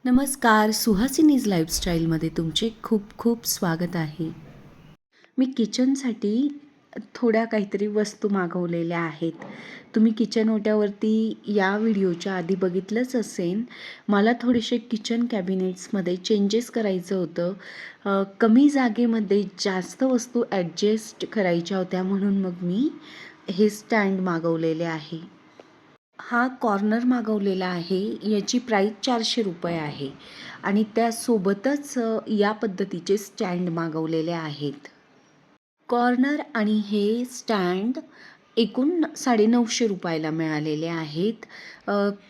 नमस्कार, सुहासिनीज लाईफस्टाईलमध्ये तुमचे खूप खूप स्वागत आहे. मी किचनसाठी थोड्या काहीतरी वस्तू मागवलेल्या आहेत. तुम्ही किचन ओट्यावरती या व्हिडिओच्या आधी बघितलंच असेल. मला थोडेसे किचन कॅबिनेट्समध्ये चेंजेस करायचं होतं. कमी जागेमध्ये जास्त वस्तू ॲडजस्ट करायच्या होत्या, म्हणून मग मी हे स्टँड मागवलेले आहे. हा कॉर्नर मागवलेला आहे. याची प्राईस 400 रुपये आहे आणि त्यासोबतच या पद्धतीचे स्टँड मागवलेले आहेत. कॉर्नर आणि हे स्टँड एकूण 950 रुपयाला मिळालेले आहेत.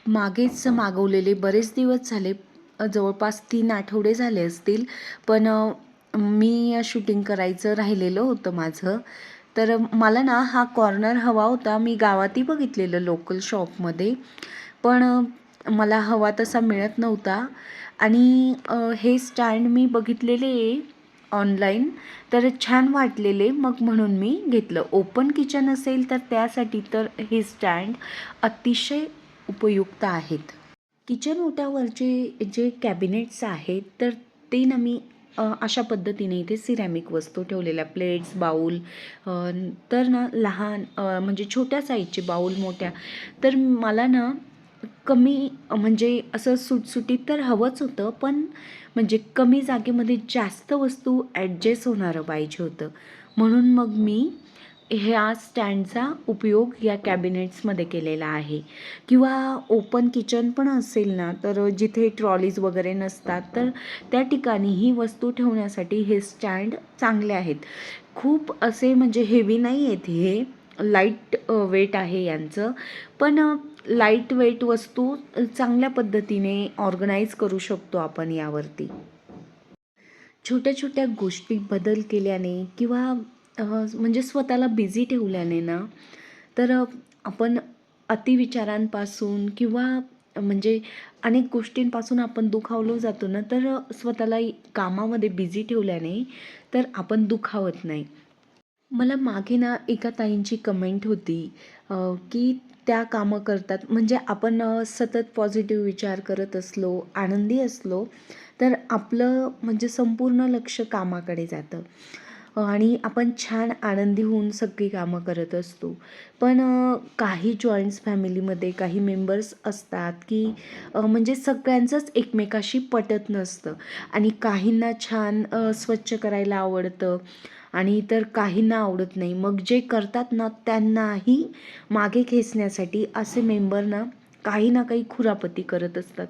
मागेच मागवलेले बरेच दिवस झाले, जवळपास 3 आठवडे झाले असतील, पण मी शूटिंग करायचं राहिलेलं होतं माझं. तर मला ना हा कॉर्नर हवा होता. मी गावातही बघितलेलं लोकल शॉपमध्ये, पण मला हवा तसा मिळत नव्हता. आणि हे स्टँड मी बघितलेले ऑनलाईन, तर छान वाटलेले, मग म्हणून मी घेतलं. ओपन किचन असेल तर त्यासाठी तर हे स्टँड अतिशय उपयुक्त आहेत. किचन ओट्यावरचे जे कॅबिनेट्स आहेत तर ते ना मी अशा पद्धतीने इथे सिरॅमिक वस्तू ठेवलेल्या, प्लेट्स, बाऊल, तर ना लहान म्हणजे छोट्या साईजचे बाऊल, मोठ्या. तर मला ना कमी म्हणजे असं सुटसुटीत तर हवंच होतं, पण म्हणजे कमी जागेमध्ये जास्त वस्तू ॲडजस्ट होणारं पाहिजे होतं, म्हणून मग मी ह्या स्टँडचा उपयोग या कॅबिनेट्समध्ये केलेला आहे. किंवा ओपन किचन पण असेल ना, तर जिथे ट्रॉलीज वगैरे नसतात, तर त्या ठिकाणी ही वस्तू ठेवण्यासाठी हे स्टँड चांगले आहेत. खूप असे म्हणजे हेवी नाही आहेत, हे लाईट वेट आहे यांचं, पण लाईट वेट वस्तू चांगल्या पद्धतीने ऑर्गनाईज करू शकतो आपण यावरती. छोट्या छोट्या गोष्टी बदल केल्याने किंवा म्हणजे स्वतःला बिझी ठेवल्याने ना, तर आपण अतिविचारांपासून किंवा म्हणजे अनेक गोष्टींपासून आपण दुखावलो जातो ना, तर स्वतःला कामामध्ये बिझी ठेवल्याने तर आपण दुखावत नाही. मला मागे ना एका ताईंची कमेंट होती, की त्या कामं करतात म्हणजे आपण सतत पॉझिटिव्ह विचार करत असलो, आनंदी असलो, तर आपलं म्हणजे संपूर्ण लक्ष कामाकडे जातं आणि आपण छान आनंदी होऊन सगळी कामं करत असतो. पण काही जॉईंट्स फॅमिलीमध्ये काही मेंबर्स असतात, की म्हणजे सगळ्यांचंच एकमेकाशी पटत नसतं आणि काहींना छान स्वच्छ करायला आवडतं आणि इतर काहींना आवडत नाही. मग जे करतात ना, त्यांनाही मागे खेचण्यासाठी असे मेंबर काही ना काही खुरापती करत असतात.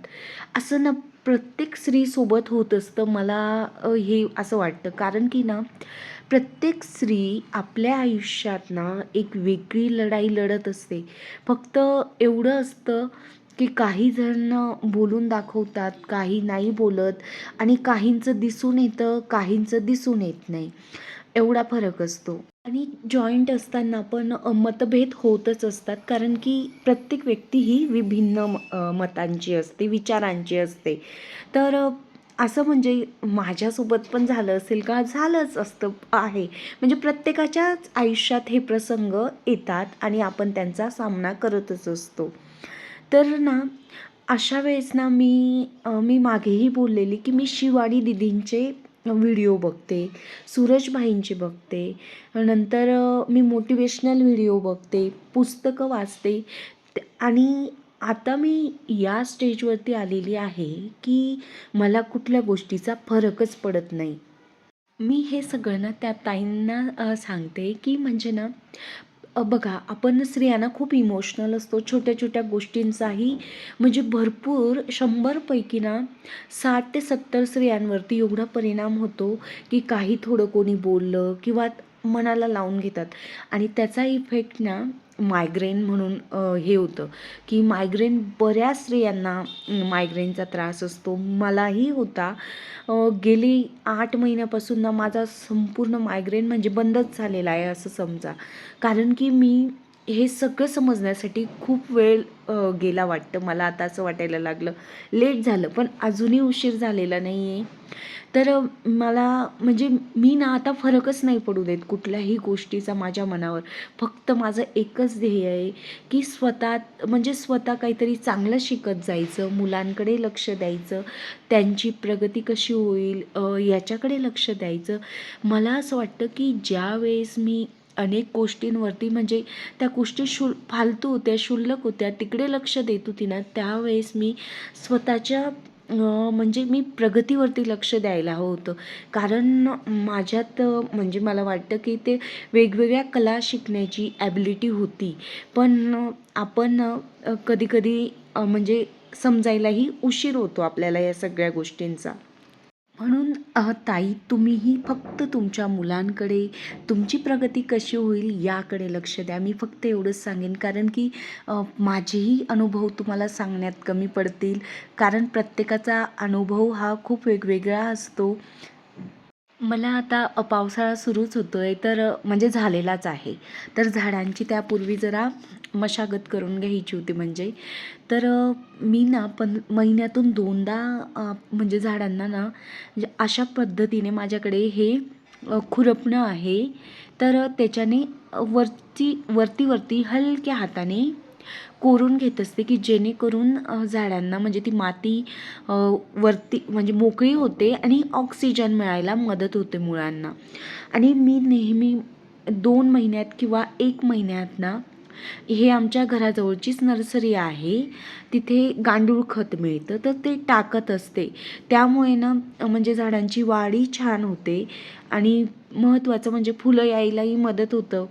असं ना प्रत्येक स्त्रीसोबत होत असतं, मला हे असं वाटतं. कारण की ना, प्रत्येक स्त्री आपल्या आयुष्यात ना एक वेगळी लढाई लढत असते. फक्त एवढं असतं की काही जण बोलून दाखवतात, काही नाही बोलत आणि काहींचं दिसून येतं, काहींचं दिसून येत नाही. एवढा फरक असतो. आणि जॉईंट असताना पण मतभेद होतच असतात, कारण की प्रत्येक व्यक्ती ही विभिन्न मतांची असते, विचारांची असते. तर असं म्हणजे माझ्यासोबत पण झालं असेल का? झालंच असतं आहे. म्हणजे प्रत्येकाच्याच आयुष्यात हे प्रसंग येतात आणि आपण त्यांचा सामना करतच असतो. तर ना अशा वेळेस ना मी मागेही बोललेली, की मी शिवाडी दीदींचे व्हिडिओ बघते, सूरजभाईंचे बघते, नंतर मी मोटिवेशनल व्हिडिओ बघते, पुस्तकं वाचते. आणि आता मी या स्टेजवरती आलेली आहे, की मला कुठल्या गोष्टीचा फरकच पडत नाही. मी हे सगळं ना त्या ताईंना सांगते, की म्हणजे ना बघा, आपण स्त्रियांना खूप इमोशनल असतो. छोट्या छोट्या गोष्टींचाही म्हणजे भरपूर 100 पैकी ना 60 ते 70 स्त्रियांवरती एवढा परिणाम होतो, की काही थोडं कोणी बोललं किंवा मनाला लावून घेतात आणि त्याचा इफेक्ट ना मायग्रेन म्हणून हे होतं, की मायग्रेन बऱ्याच स्त्रियांना मायग्रेनचा त्रास असतो. मलाही होता. गेली 8 महिन्यापासून ना माझा संपूर्ण मायग्रेन म्हणजे बंदच झालेला आहे असं समजा. कारण की मी हे सगळं समजण्यासाठी खूप वेळ गेला वाटतं. मला आता असं वाटायला लागलं. लेट झालं, पण अजूनही उशीर झालेला नाही आहे. तर मला म्हणजे मी ना आता फरकच नाही पडू देत कुठल्याही गोष्टीचा माझ्या मनावर. फक्त माझं एकच ध्येय आहे की स्वतः काहीतरी चांगलं शिकत जायचं, मुलांकडे लक्ष द्यायचं, त्यांची प्रगती कशी होईल याच्याकडे लक्ष द्यायचं. मला असं वाटतं की ज्यावेळेस मी अनेक गोष्टींवरती म्हणजे त्या गोष्टी फालतू होत्या, क्षुल्लक होत्या, तिकडे लक्ष देत होती ना, त्यावेळेस मी स्वतःच्या म्हणजे मी प्रगतीवरती लक्ष द्यायला हवं होतं. कारण माझ्यात म्हणजे मला वाटतं की ते वेगवेगळ्या कला शिकण्याची ॲबिलिटी होती. पण आपण कधी-कधी म्हणजे समजायलाही उशीर होतो आपल्याला या सगळ्या गोष्टींचा. म्हणून ताई, तुम्हीही फक्त तुमच्या मुलांकडे तुमची प्रगती कशी होईल याकडे लक्ष द्या. मी फक्त एवढंच सांगेन, कारण की माझेही अनुभव तुम्हाला सांगण्यात कमी पडतील, कारण प्रत्येकाचा अनुभव हा खूप वेगवेगळा असतो. मला आता पावसाळा सुरूच होतो आहे, तर म्हणजे झालेलाच आहे. तर झाडांची त्यापूर्वी जरा मशागत करून घ्यायची होती म्हणजे. तर मी ना महिन्यातून 2दा म्हणजे झाडांना ना म्हणजे अशा पद्धतीने माझ्याकडे हे खुरपणं आहे. तर त्याच्याने वरती हलक्या हाताने कोरून घेत असते, की जेणेकरून झाडांना म्हणजे ती माती वरती म्हणजे मोकळी होते आणि ऑक्सिजन मिळायला मदत होते मुळांना. आणि मी नेहमी 2 महिन्यात किंवा 1 महिन्यात ना, हे आमच्या घराजवळचीच नर्सरी आहे, तिथे गांडूळ खत मिळतं, तर ते टाकत असते. त्यामुळे ना म्हणजे झाडांची वाढही छान होते आणि महत्त्वाचं म्हणजे फुलं यायलाही मदत होतं.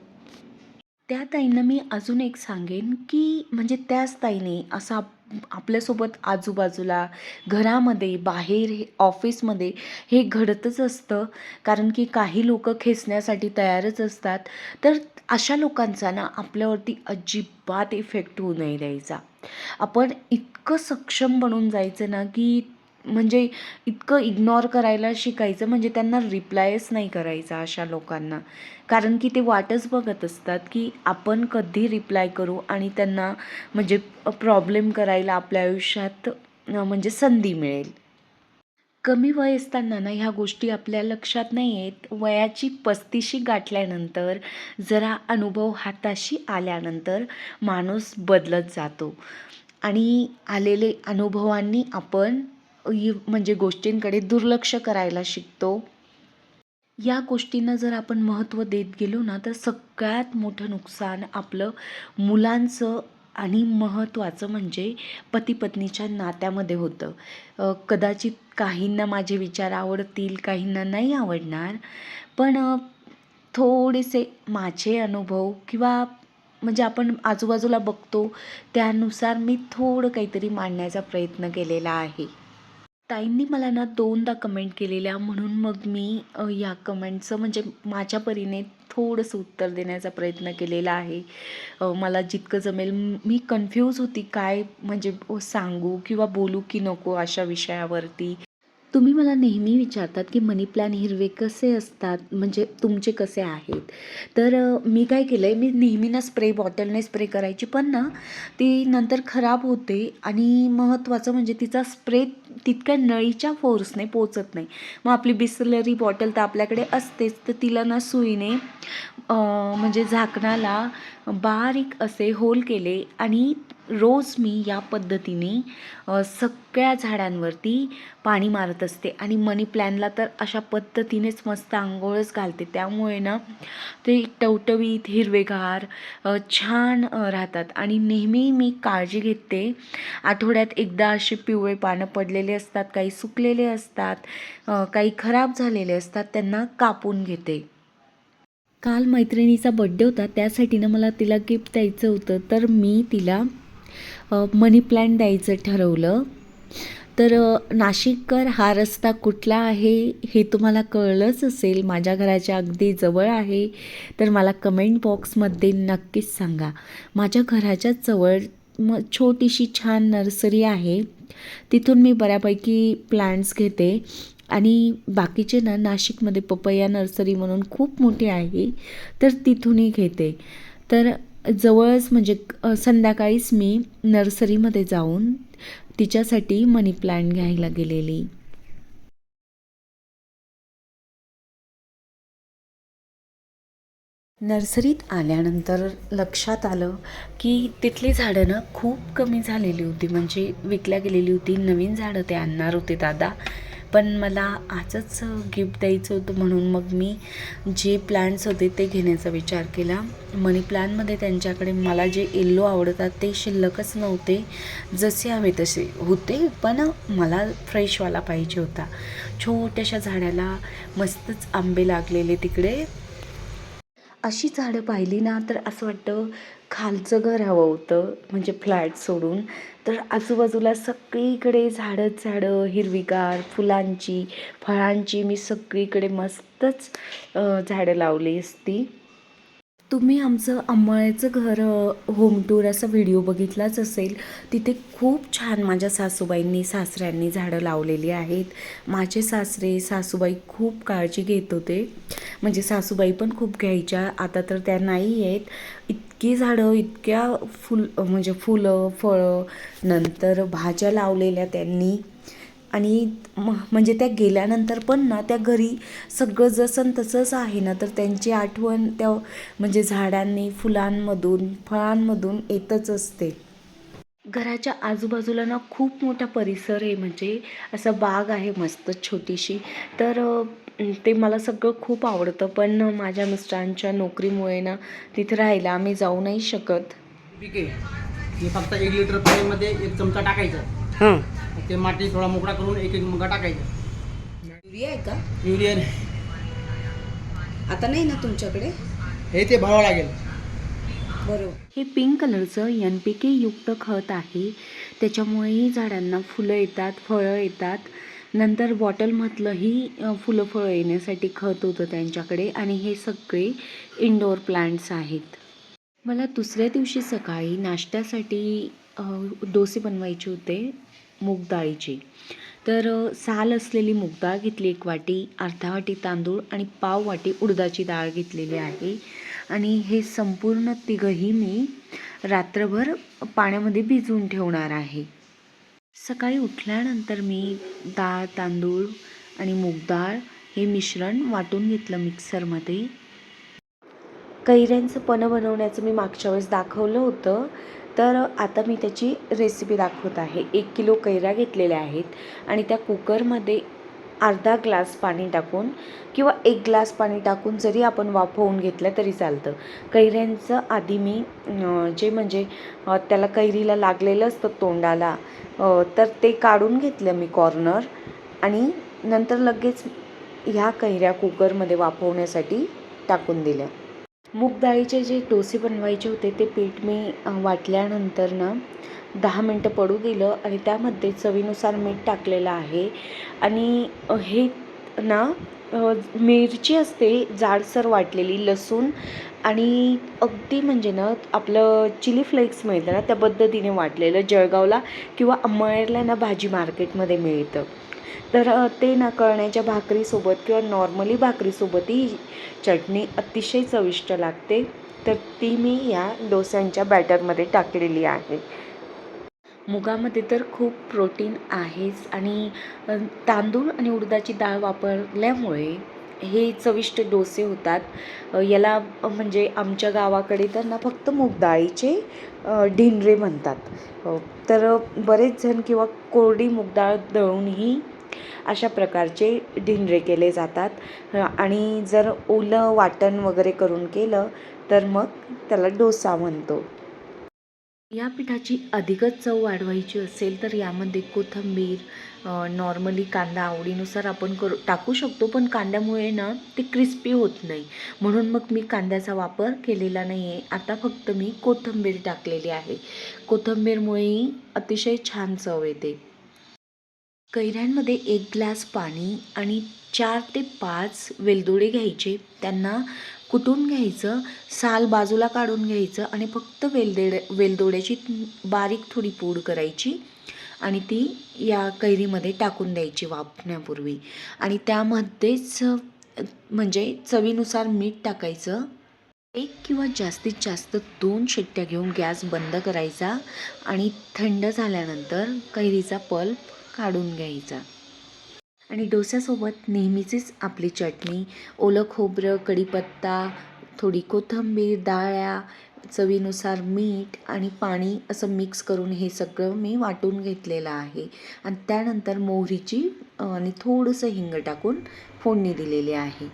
त्या ताईंना मी अजून एक सांगेन, की म्हणजे त्याच ताईने असं आपल्यासोबत आजूबाजूला, घरामध्ये, बाहेर, ऑफिसमध्ये हे घडतच असतं. कारण की काही लोकं खेचण्यासाठी तयारच असतात. तर अशा लोकांचा ना आपल्यावरती अजिबात इफेक्ट होऊ नाही द्यायचा. आपण इतकं सक्षम बनून जायचं ना, की म्हणजे इतकं इग्नोर करायला शिकायचं, म्हणजे त्यांना रिप्लायच नाही करायचा अशा लोकांना. कारण की ते वाटच बघत असतात, की आपण कधी रिप्लाय करू आणि त्यांना म्हणजे प्रॉब्लेम करायला आपल्या आयुष्यात म्हणजे संधी मिळेल. कमी वय असताना ना ह्या गोष्टी आपल्या लक्षात नाही येत. वयाची 35शी गाठल्यानंतर, जरा अनुभव हाताशी आल्यानंतर माणूस बदलत जातो आणि आलेले अनुभवांनी आपण म्हणजे गोष्टींकडे दुर्लक्ष करायला शिकतो. या गोष्टींना जर आपण महत्त्व देत गेलो ना, तर सगळ्यात मोठं नुकसान आपलं मुलांचं आणि महत्त्वाचं म्हणजे पती-पत्नीच्या नात्यामध्ये होतं. कदाचित काहींना माझे विचार आवडतील, काहींना नाही आवडणार. पण थोडेसे माझे अनुभव किंवा म्हणजे आपण आजूबाजूला बघतो, त्यानुसार मी थोडं काहीतरी मांडण्याचा प्रयत्न केलेला आहे. ताईंनी मला ना 2दा कमेंट केलेल्या, म्हणून मग मी या कमेंटचं म्हणजे माझ्या परीने थोडंसं उत्तर देण्याचा प्रयत्न केलेला आहे. मला जितकं जमेल. मी कन्फ्यूज होती काय म्हणजे सांगू किंवा बोलू की नको अशा विषयावरती. तुम्ही मला नेहमी विचारतात की मनी प्लॅन हिरवे कसे असतात, म्हणजे तुमचे कसे आहेत. तर मी काय केलं आहे, मी नेहमी ना स्प्रे बॉटलने स्प्रे करायची, पण ना ती नंतर खराब होते आणि महत्त्वाचं म्हणजे तिचा स्प्रे तितक्या नळीच्या फोर्सने पोचत नाही. मग आपली बिसलरी बॉटल तर आपल्याकडे असतेच, तर तिला ना सुईने म्हणजे झाकणाला बारीक असे होल केले आणि रोज मी या पद्धतीने सगळ्या झाडांवरती पाणी मारत असते आणि मनी प्लॅनला तर अशा पद्धतीनेच मस्त अंघोळच घालते. त्यामुळे ना ते टवटवीत हिरवेगार छान राहतात आणि नेहमी मी काळजी घेते. आठवड्यात एकदा असे पिवळे पानं पडलेले असतात, काही सुकलेले असतात, काही खराब झालेले असतात, त्यांना कापून घेते. काल मैत्रिणीचा बड्डे होता, त्यासाठी ना मला तिला गिफ्ट द्यायचं होतं, तर मी तिला मनी प्लॅन्ट द्यायचं ठरवलं. तर नाशिककर हा रस्ता कुठला आहे हे तुम्हाला कळलंच असेल, माझ्या घराच्या अगदी जवळ आहे. तर मला कमेंट बॉक्समध्ये नक्कीच सांगा. माझ्या घराच्या जवळ छोटीशी छान नर्सरी आहे, तिथून मी बऱ्यापैकी प्लांट्स घेते. आणि बाकीचे ना नाशिकमध्ये पपैया नर्सरी म्हणून खूप मोठी आहे, तर तिथूनही घेते. तर जवळच म्हणजे संध्याकाळीच मी नर्सरीमध्ये जाऊन तिच्यासाठी मनी प्लांट घ्यायला गेलेली. नर्सरीत आल्यानंतर लक्षात आलं की तिथली झाडं ना खूप कमी झालेली होती, म्हणजे विकल्या गेलेली होती. नवीन झाडं ते आणणार होते दादा, पण मला आजच गिफ्ट द्यायचं होतं म्हणून मग मी जे प्लांट्स होते ते घेण्याचा विचार केला. मनी प्लांटमध्ये त्यांच्याकडे मला जे येल्लो आवडतात ते शिल्लकच नव्हते, जसे हवे तसे होते, पण मला फ्रेशवाला पाहिजे होता. छोट्याशा झाडाला मस्तच आंबे लागलेले तिकडे. अशी झाडं पाहिली ना तर असं वाटतं खालचं घर हवं होतं, म्हणजे फ्लॅट सोडून. तर आजूबाजूला सगळीकडे झाडं हिरवीगार फुलांची, फळांची. मी सगळीकडे मस्तच झाडं लावली असती. तुम्ही आमचं अंबाळ्याचं घर होम टूर असा व्हिडिओ बघितलाच असेल. तिथे खूप छान माझ्या सासूबाईंनी सासऱ्यांनी झाडं लावलेली आहेत. माझे सासरे सासूबाई खूप काळजी घेत होते, म्हणजे सासूबाई पण खूप घ्यायच्या. आता तर त्या नाही आहेत. इतकी झाडं, इतक्या म्हणजे फुलं फळं, नंतर भाज्या लावलेल्या त्यांनी. आणि म्हणजे त्या गेल्यानंतर पण ना त्या घरी सगळं जसं तसंच आहे ना, तर त्यांची आठवण त्या म्हणजे झाडांनी फुलांमधून फळांमधून येतच असते. घराच्या आजूबाजूला ना खूप मोठा परिसर आहे, म्हणजे असं बाग आहे मस्त छोटीशी. तर ते मला सगळं खूप आवडतं, पण माझ्या मिस्टरांच्या नोकरीमुळे ना तिथे राहायला आम्ही जाऊ नाही शकत. ठीक आहे. हे फक्त 1 लिटर पाण्यामध्ये 1 चमचा टाकायचा. हां, ते माती थोडा मोकळा करून 1 मुगा टाकायचा. युरिया आहे का? युरिया आता नाही ना तुमच्याकडे? हे ते भरावं लागेल. बरोबर. हे पिंक कलरचं NPK युक्त खत आहे. त्याच्यामुळेही झाडांना फुलं येतात, फळं येतात. नंतर बॉटलमधलंही फुलं फळं येण्यासाठी खत होतं त्यांच्याकडे. आणि हे सगळे इंडोर प्लांट्स आहेत. मला दुसऱ्या दिवशी सकाळी नाश्त्यासाठी डोसे बनवायचे होते मूग डाळीचे. तर साल असलेली मूग डाळ घेतली 1 वाटी, अर्धा वाटी तांदूळ आणि पाव वाटी उडदाची डाळ घेतलेली आहे. आणि हे संपूर्ण तिघंही मी रात्रभर पाण्यामध्ये भिजवून ठेवणार आहे. सकाळी उठल्यानंतर मी डाळ, तांदूळ आणि मूग डाळ हे मिश्रण वाटून घेतलं मिक्सरमध्ये. कैऱ्यांचं पन्हं बनवण्याचं मी मागच्या वेळेस दाखवलं होतं, तर आता मी त्याची रेसिपी दाखवत आहे. 1 किलो कैऱ्या घेतलेल्या आहेत आणि त्या कुकरमध्ये अर्धा ग्लास पाणी टाकून किंवा 1 ग्लास पाणी टाकून जरी आपण वाफवून घेतलं तरी चालतं. कैऱ्यांचं आधी मी जे म्हणजे त्याला कैरीला लागलेलं असतं तोंडाला, तर ते काढून घेतलं मी कॉर्नर. आणि नंतर लगेच ह्या कैऱ्या कुकरमध्ये वाफवण्यासाठी टाकून दिल्या. मूग डाळीचे जे डोसे बनवायचे होते ते पीठ मी वाटल्यानंतर ना 10 मिनटं पडू दिलं आणि त्यामध्ये चवीनुसार मीठ टाकलेलं आहे. आणि हे ना मिरची असते जाडसर वाटलेली, लसूण आणि अगदी म्हणजे ना आपलं चिली फ्लेक्स मिळतं ना त्या पद्धतीने वाटलेलं. जळगावला किंवा अंमळनेरला ना भाजी मार्केटमध्ये मिळतं. तर ते ना कळण्याच्या भाकरीसोबत किंवा नॉर्मली भाकरीसोबतही चटणी अतिशय चविष्ट लागते. तर ती मी या डोस्यांच्या बॅटरमध्ये टाकलेली आहे. मुगामध्ये तर खूप प्रोटीन आहेच आणि तांदूळ आणि उडदाची डाळ वापरल्यामुळे हे चविष्ट डोसे होतात. याला म्हणजे आमच्या गावाकडे तर ना फक्त मूग डाळीचे ढिंडरे म्हणतात. तर बरेच जण किंवा कोरडी मूग डाळ दळूनही अशा प्रकारचे ढिंडरे केले जातात. आणि जर ओलं वाटण वगैरे करून केलं तर मग त्याला डोसा म्हणतो. या पिठाची अधिकच चव वाढवायची असेल तर यामध्ये कोथिंबीर, नॉर्मली कांदा आवडीनुसार आपण टाकू शकतो, पण कांद्यामुळे ना ते क्रिस्पी होत नाही, म्हणून मग मी कांद्याचा वापर केलेला नाही आहे. आता फक्त मी कोथिंबीर टाकलेली आहे. कोथिंबीरमुळेही अतिशय छान चव येते. कैऱ्यांमध्ये 1 ग्लास पाणी आणि 4 ते 5 वेलदोडे घ्यायचे. त्यांना कुटून घ्यायचं, साल बाजूला काढून घ्यायचं आणि फक्त वेलदोड्याची बारीक थोडी पूड करायची आणि ती या कैरीमध्ये टाकून द्यायची वाफण्यापूर्वी. आणि त्यामध्येच म्हणजे चवीनुसार मीठ टाकायचं. 1 किंवा जास्तीत जास्त 2 शिट्ट्या घेऊन गॅस बंद करायचा आणि थंड झाल्यानंतर कैरीचा पल्प काढून घ्यायचा. आणि डोस्यासोबत नेहमीचीच आपली चटणी, ओलं खोबरं, कढीपत्ता, थोडी कोथिंबीर, डाळ्या, चवीनुसार मीठ आणि पाणी असं मिक्स करून हे सगळं मी वाटून घेतलेलं आहे. आणि त्यानंतर मोहरीची आणि थोडंसं हिंग टाकून फोडणी दिलेली आहे.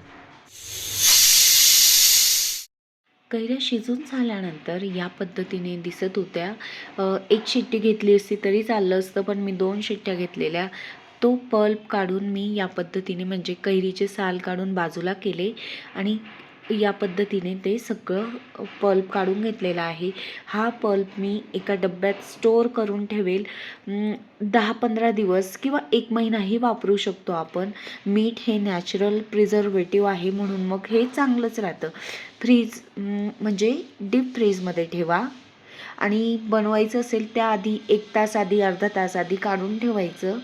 कैऱ्या शिजून झाल्यानंतर या पद्धतीने दिसत होत्या. 1 शिट्टी घेतली असती तरी चाललं असतं, पण मी 2 शिट्ट्या घेतलेल्या. तो पल्प काढून मी या पद्धतीने म्हणजे कैरीचे साल काढून बाजूला केले आणि या पद्धतीने ते सगळं पल्प काढून घेतलेला आहे. हा पल्प मी एका डब्यात स्टोअर करून ठेवेल. 10-15 दिवस किंवा 1 महिनाही वापरू शकतो आपण. मीठ हे नॅचरल प्रिझर्वेटिव्ह आहे म्हणून मग हे चांगलंच राहतं. म्हणजे डीप फ्रीजमध्ये ठेवा आणि बनवायचं असेल त्याआधी 1 तास आधी, अर्धा तास आधी काढून ठेवायचं.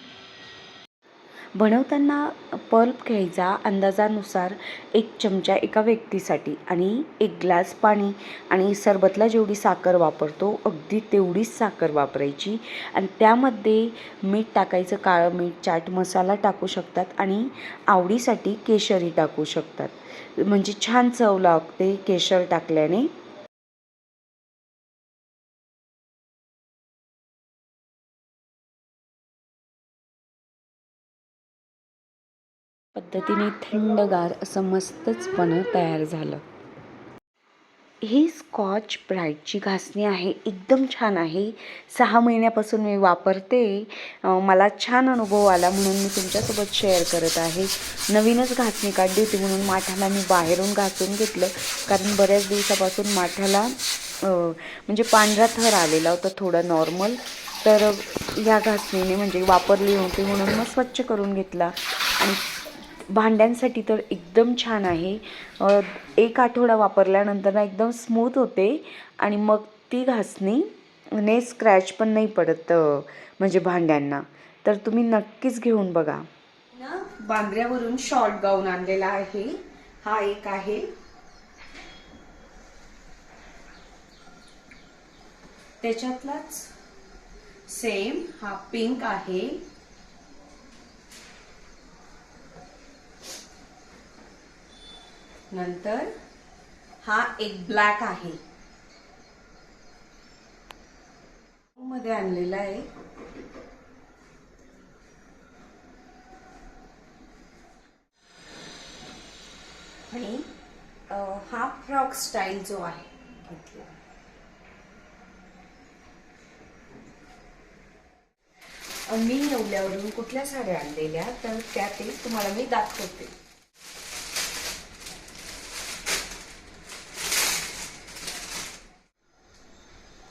बनवताना पल्प घ्यायचा अंदाजानुसार 1 चमचा एका व्यक्तीसाठी आणि 1 ग्लास पाणी आणि सरबतला जेवढी साखर वापरतो अगदी तेवढीच साखर वापरायची आणि त्यामध्ये मीठ टाकायचं, काळं मीठ, चाट मसाला टाकू शकतात आणि आवडीसाठी केशरही टाकू शकतात. म्हणजे छान चव लागते केशर टाकल्याने. पद्धतीने थंडगार असं मस्तच पण तयार झालं. ही स्कॉच ब्राईटची घासणी आहे, एकदम छान आहे. 6 महिन्यापासून मी वापरते. मला छान अनुभव आला म्हणून मी तुमच्यासोबत शेअर करत आहे. नवीनच घासणी काढली होती म्हणून माठाला मी बाहेरून घासून घेतलं, कारण बऱ्याच दिवसापासून माठाला म्हणजे पांढरा थर आलेला होता थोडा नॉर्मल. तर या घासणीने म्हणजे वापरली होती म्हणून मग स्वच्छ करून घेतला. आणि भांड्यांसाठी तर एकदम छान आहे. 1 आठवडा वापरल्यानंतर ना एकदम स्मूथ होते आणि मग ती घासणीने स्क्रॅच पण नाही पडत म्हणजे भांड्यांना. तर तुम्ही नक्कीच घेऊन बघा. बांद्र्यावरून शॉर्ट गाऊन आणलेला आहे. हा एक आहे. त्याच्यातलाच सेम हा पिंक आहे. नंतर हा एक ब्लॅक आहे. मध्ये आणलेला आहे. आणि हा फ्रॉक स्टाईल जो आहे घेतला. मी येवल्यावरून कुठल्या साड्या आणलेल्या तर त्यातील तुम्हाला मी दाखवते.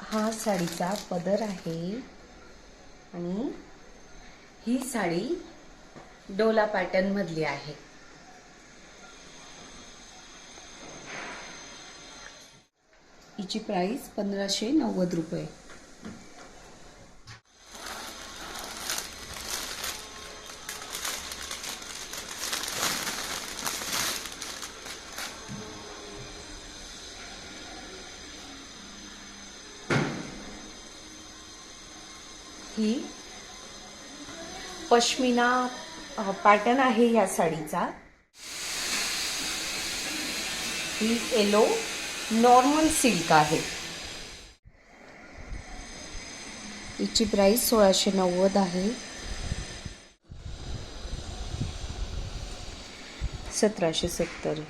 हा साडीचा पदर आहे आणि ही साडी डोला पॅटर्न मधली आहे. हिची प्राइस 1590 रुपये. ही पश्मिना पॅटर्न आहे ह्या साडीचा. ही येलो नॉर्मल सिल्क आहे. हिची प्राइस 1690 आहे. 1770.